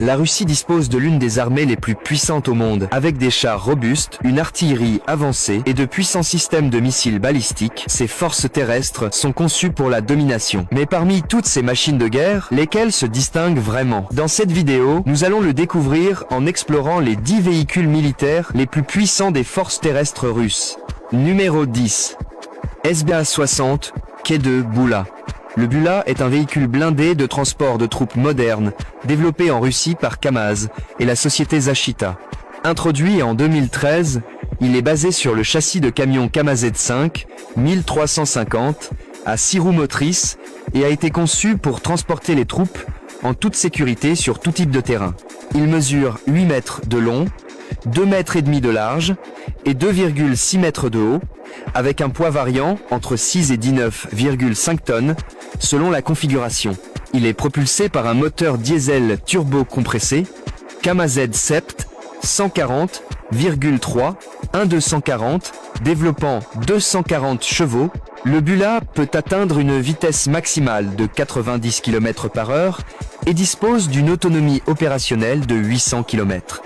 La Russie dispose de l'une des armées les plus puissantes au monde, avec des chars robustes, une artillerie avancée et de puissants systèmes de missiles balistiques. Ses forces terrestres sont conçues pour la domination. Mais parmi toutes ces machines de guerre, lesquelles se distinguent vraiment? Dans cette vidéo, nous allons le découvrir en explorant les 10 véhicules militaires les plus puissants des forces terrestres russes. Numéro 10. SBA-60, K2 Bula. Le Bula est un véhicule blindé de transport de troupes moderne, développé en Russie par KAMAZ et la société Zachita. Introduit en 2013, il est basé sur le châssis de camion KAMAZ-5 1350 à 6 roues motrices et a été conçu pour transporter les troupes en toute sécurité sur tout type de terrain. Il mesure 8 mètres de long, 2 mètres et demi de large et 2,6 mètres de haut, avec un poids variant entre 6 et 19,5 tonnes selon la configuration. Il est propulsé par un moteur diesel turbo-compressé KAMAZ Sept 140,3 1240 développant 240 chevaux. Le Bula peut atteindre une vitesse maximale de 90 km/h et dispose d'une autonomie opérationnelle de 800 km.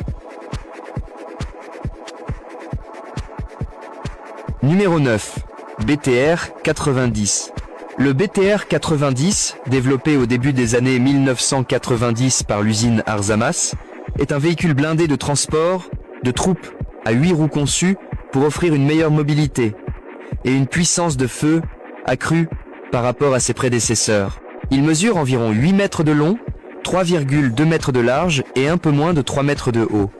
Numéro 9. BTR 90. Le BTR 90, développé au début des années 1990 par l'usine Arzamas, est un véhicule blindé de transport de troupes à 8 roues conçu pour offrir une meilleure mobilité et une puissance de feu accrue par rapport à ses prédécesseurs. Il mesure environ 8 mètres de long, 3,2 mètres de large et un peu moins de 3 mètres de haut,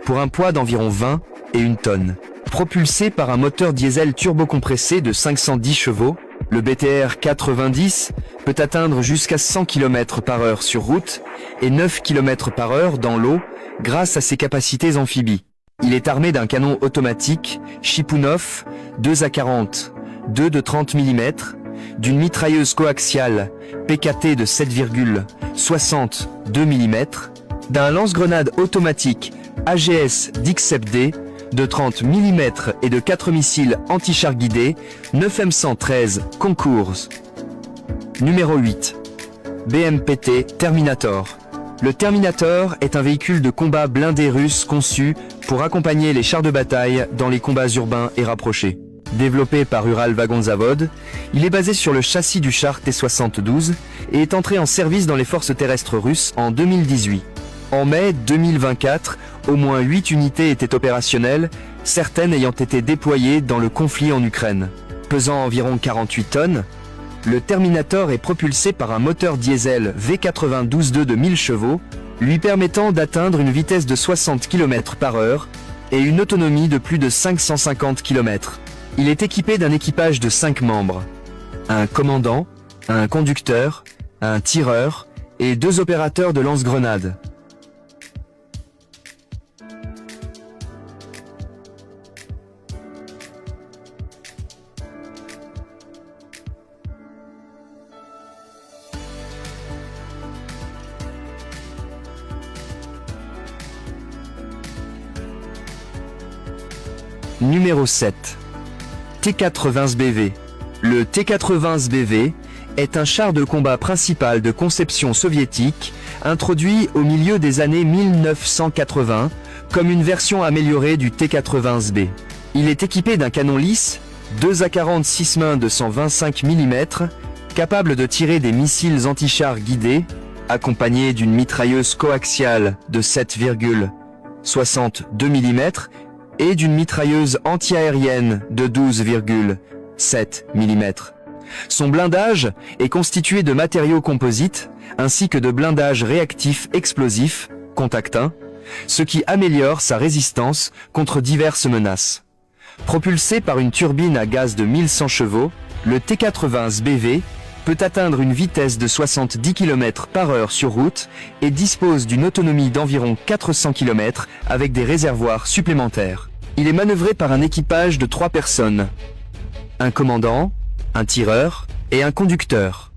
pour un poids d'environ 20 et 1 tonne. Propulsé par un moteur diesel turbocompressé de 510 chevaux, le BTR 90 peut atteindre jusqu'à 100 km/h sur route et 9 km/h dans l'eau grâce à ses capacités amphibies. Il est armé d'un canon automatique Chipounov 2A40, 2 de 30 mm, d'une mitrailleuse coaxiale PKT de 7,62 mm, d'un lance-grenade automatique AGS Dixep-D de 30 mm et de 4 missiles anti-chars guidés 9M113 Concours. Numéro 8. BMPT Terminator. Le Terminator est un véhicule de combat blindé russe conçu pour accompagner les chars de bataille dans les combats urbains et rapprochés. Développé par Ural Vagon Zavod, il est basé sur le châssis du char T-72 et est entré en service dans les forces terrestres russes en 2018. En mai 2024, au moins 8 unités étaient opérationnelles, certaines ayant été déployées dans le conflit en Ukraine. Pesant environ 48 tonnes, le Terminator est propulsé par un moteur diesel V92.2 de 1000 chevaux, lui permettant d'atteindre une vitesse de 60 km/h et une autonomie de plus de 550 km. Il est équipé d'un équipage de 5 membres, un commandant, un conducteur, un tireur et 2 opérateurs de lance-grenades. Numéro 7. T-80SBV. Le T-80SBV est un char de combat principal de conception soviétique, introduit au milieu des années 1980 comme une version améliorée du T-80SB. Il est équipé d'un canon lisse, 2A40 6 mains de 125 mm, capable de tirer des missiles anti-chars guidés, accompagné d'une mitrailleuse coaxiale de 7,62 mm et d'une mitrailleuse anti-aérienne de 12,7 mm. Son blindage est constitué de matériaux composites ainsi que de blindage réactif explosif, contact 1, ce qui améliore sa résistance contre diverses menaces. Propulsé par une turbine à gaz de 1100 chevaux, le T-80SBV peut atteindre une vitesse de 70 km/h sur route et dispose d'une autonomie d'environ 400 km avec des réservoirs supplémentaires. Il est manœuvré par un équipage de 3 personnes, un commandant, un tireur et un conducteur.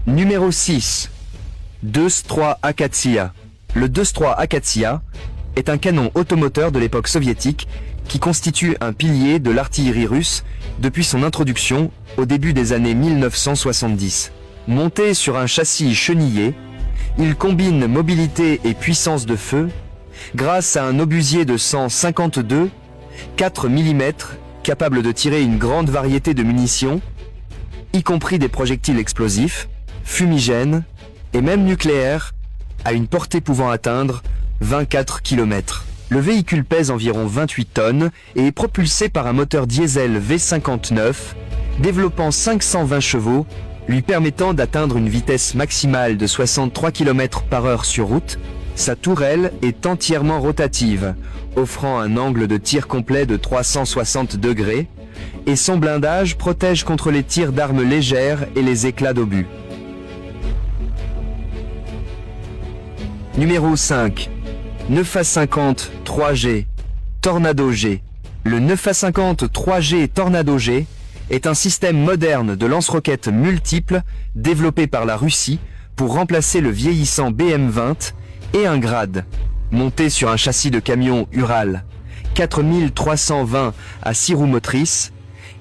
Numéro 6. Deux-3 Akatsiya. Le Deux-3 Akatsiya est un canon automoteur de l'époque soviétique qui constitue un pilier de l'artillerie russe depuis son introduction au début des années 1970. Monté sur un châssis chenillé, Il combine mobilité et puissance de feu grâce à un obusier de 152 4 mm capable de tirer une grande variété de munitions, y compris des projectiles explosifs, fumigènes et même nucléaires, à une portée pouvant atteindre 24 km. Le véhicule pèse environ 28 tonnes et est propulsé par un moteur diesel V59, développant 520 chevaux, lui permettant d'atteindre une vitesse maximale de 63 km/h sur route. Sa tourelle est entièrement rotative, offrant un angle de tir complet de 360 degrés, et son blindage protège contre les tirs d'armes légères et les éclats d'obus. Numéro 5. 9A50 3G Tornado G. Le 9A50 3G Tornado G est un système moderne de lance-roquettes multiples développé par la Russie pour remplacer le vieillissant BM-20 et un Grad. Monté sur un châssis de camion Ural 4320 à 6 roues motrices,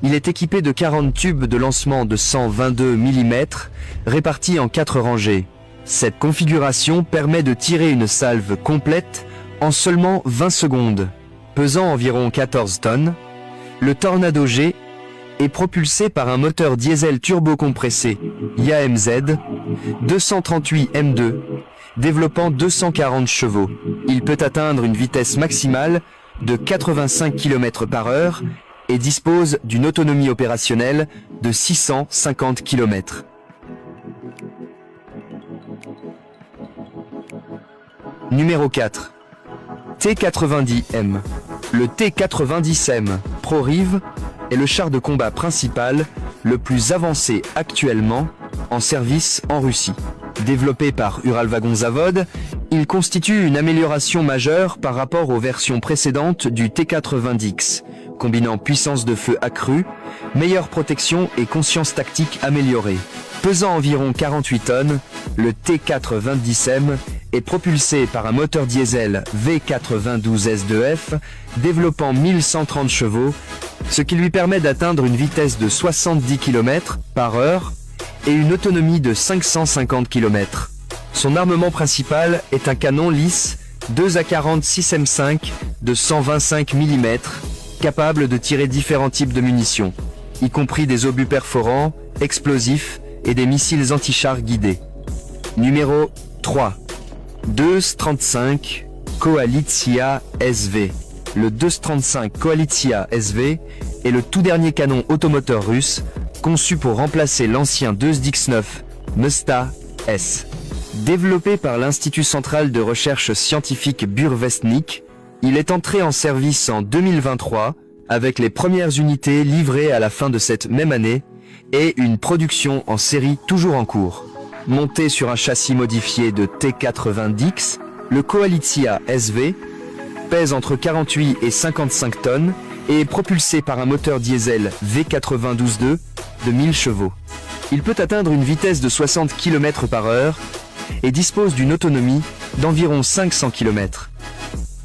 il est équipé de 40 tubes de lancement de 122 mm répartis en 4 rangées. Cette configuration permet de tirer une salve complète en seulement 20 secondes. Pesant environ 14 tonnes, le Tornado G est propulsé par un moteur diesel turbocompressé YAMZ 238 M2, développant 240 chevaux. Il peut atteindre une vitesse maximale de 85 km/h et dispose d'une autonomie opérationnelle de 650 km. Numéro 4. T-90M. Le T-90M ProRiv est le char de combat principal le plus avancé actuellement en service en Russie. Développé par Uralvagonzavod, il constitue une amélioration majeure par rapport aux versions précédentes du T-90X, combinant puissance de feu accrue, meilleure protection et conscience tactique améliorée. Pesant environ 48 tonnes, le T-90M est propulsé par un moteur diesel V92S2F développant 1130 chevaux, ce qui lui permet d'atteindre une vitesse de 70 km/h et une autonomie de 550 km. Son armement principal est un canon lisse 2A40 6M5 de 125 mm, capable de tirer différents types de munitions, y compris des obus perforants, explosifs et des missiles anti-chars guidés. Numéro 3. 235 Koalitsia SV. Le 235 Koalitsia SV est le tout dernier canon automoteur russe conçu pour remplacer l'ancien 2X9 Msta S. Développé par l'Institut central de recherche scientifique Burevestnik, il est entré en service en 2023 avec les premières unités livrées à la fin de cette même année et une production en série toujours en cours. Monté sur un châssis modifié de T-90X, le Koalitsia SV pèse entre 48 et 55 tonnes et est propulsé par un moteur diesel V92.2 de 1000 chevaux. Il peut atteindre une vitesse de 60 km/h et dispose d'une autonomie d'environ 500 km.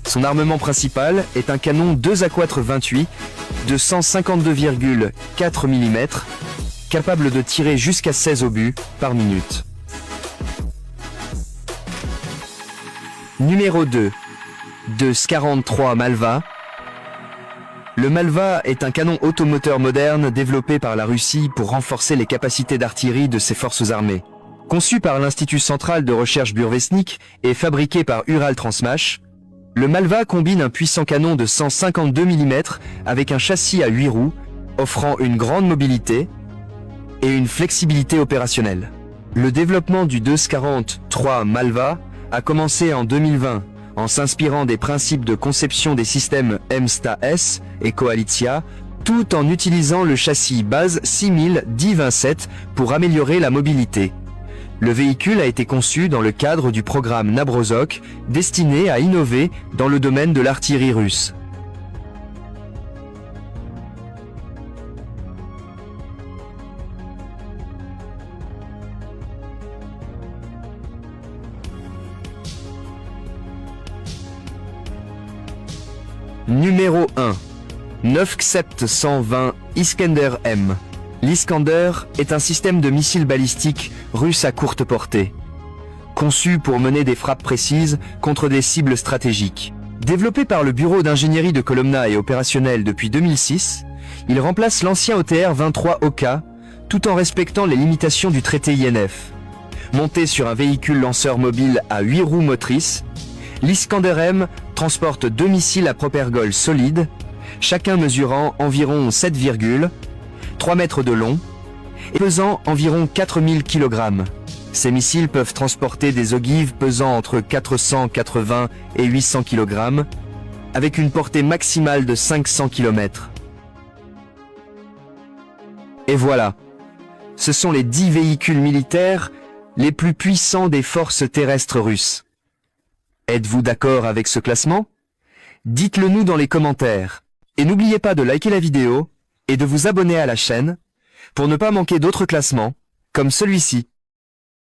Son armement principal est un canon 2A4 28 de 152,4 mm, capable de tirer jusqu'à 16 obus par minute. Numéro 2. De S-43 Malva. Le Malva est un canon automoteur moderne développé par la Russie pour renforcer les capacités d'artillerie de ses forces armées. Conçu par l'Institut central de recherche Burevestnik et fabriqué par Ural Transmash, le Malva combine un puissant canon de 152 mm avec un châssis à 8 roues, offrant une grande mobilité et une flexibilité opérationnelle. Le développement du 2S-43 Malva a commencé en 2020 en s'inspirant des principes de conception des systèmes Msta-S et Koalitsia, tout en utilisant le châssis base 6000 Di-27 pour améliorer la mobilité. Le véhicule a été conçu dans le cadre du programme Nabrozok, destiné à innover dans le domaine de l'artillerie russe. Numéro 1. 9 Xept 120 Iskander M. L'Iskander est un système de missiles balistiques russe à courte portée. conçus pour mener des frappes précises contre des cibles stratégiques. Développé par le Bureau d'ingénierie de Colomna et opérationnel depuis 2006, il remplace l'ancien OTR-23 Oka, tout en respectant les limitations du traité INF. Monté sur un véhicule lanceur mobile à 8 roues motrices, l'Iskander-M transporte 2 missiles à propergol solides, chacun mesurant environ 7,3 mètres de long et pesant environ 4000 kg. Ces missiles peuvent transporter des ogives pesant entre 480 et 800 kg, avec une portée maximale de 500 km. Et voilà, ce sont les 10 véhicules militaires les plus puissants des forces terrestres russes. Êtes-vous d'accord avec ce classement? Dites-le nous dans les commentaires. Et n'oubliez pas de liker la vidéo et de vous abonner à la chaîne pour ne pas manquer d'autres classements, comme celui-ci.